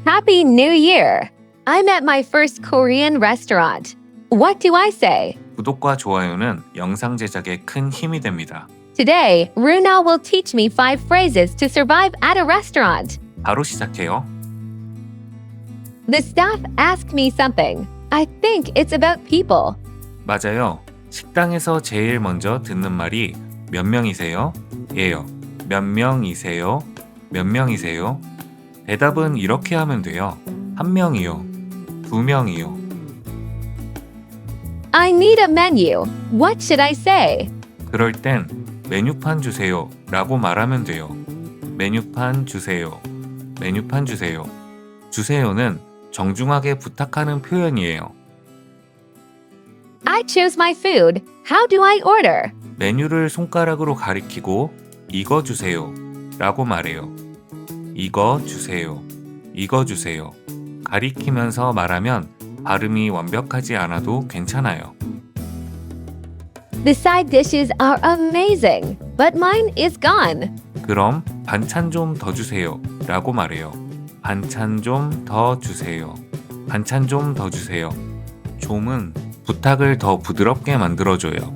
Happy New Year! I'm at my first Korean restaurant. What do I say? 구독과 좋아요는 영상 제작에 큰 힘이 됩니다. Today, Runa will teach me 5 phrases to survive at a restaurant. 바로 시작해요. The staff asked me something. I think it's about people. 맞아요. 식당에서 제일 먼저 듣는 말이 몇 명이세요? 예요. 몇 명이세요? 몇 명이세요? 대답은 이렇게 하면 돼요. 1명이요. 2명이요. I need a menu. What should I say? 그럴 땐 메뉴판 주세요 라고 말하면 돼요. 메뉴판 주세요. 메뉴판 주세요. 주세요는 정중하게 부탁하는 표현이에요. I choose my food. How do I order? 메뉴를 손가락으로 가리키고 이거 주세요 라고 말해요. 이거 주세요. 이거 주세요. 가리키면서 말하면 발음이 완벽하지 않아도 괜찮아요. The side dishes are amazing, but mine is gone. 그럼 반찬 좀 더 주세요 라고 말해요. 반찬 좀 더 주세요. 반찬 좀 더 주세요. 좀은 부탁을 더 부드럽게 만들어줘요.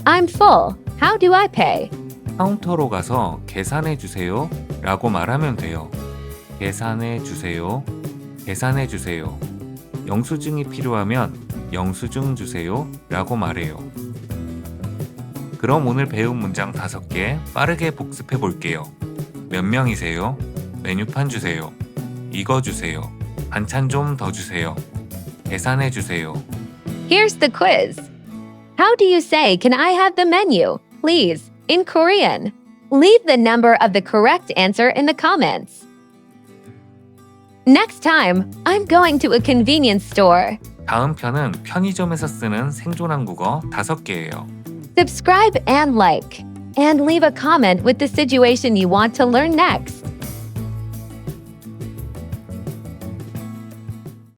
I'm full. How do I pay? 카운터로 가서 계산해 주세요 라고 말하면 돼요. 계산해 주세요. 계산해 주세요. 영수증이 필요하면 영수증 주세요 라고 말해요. 그럼 오늘 배운 문장 5개 빠르게 복습해 볼게요. 몇 명이세요? 메뉴판 주세요. 이거 주세요. 반찬 좀 더 주세요. 계산해 주세요. Here's the quiz. How do you say, "Can I have the menu, please," in Korean? Leave the number of the correct answer in the comments. Next time, I'm going to a convenience store. 다음 편은 편의점에서 쓰는 생존 한국어 5개예요. Subscribe and like. And leave a comment with the situation you want to learn next.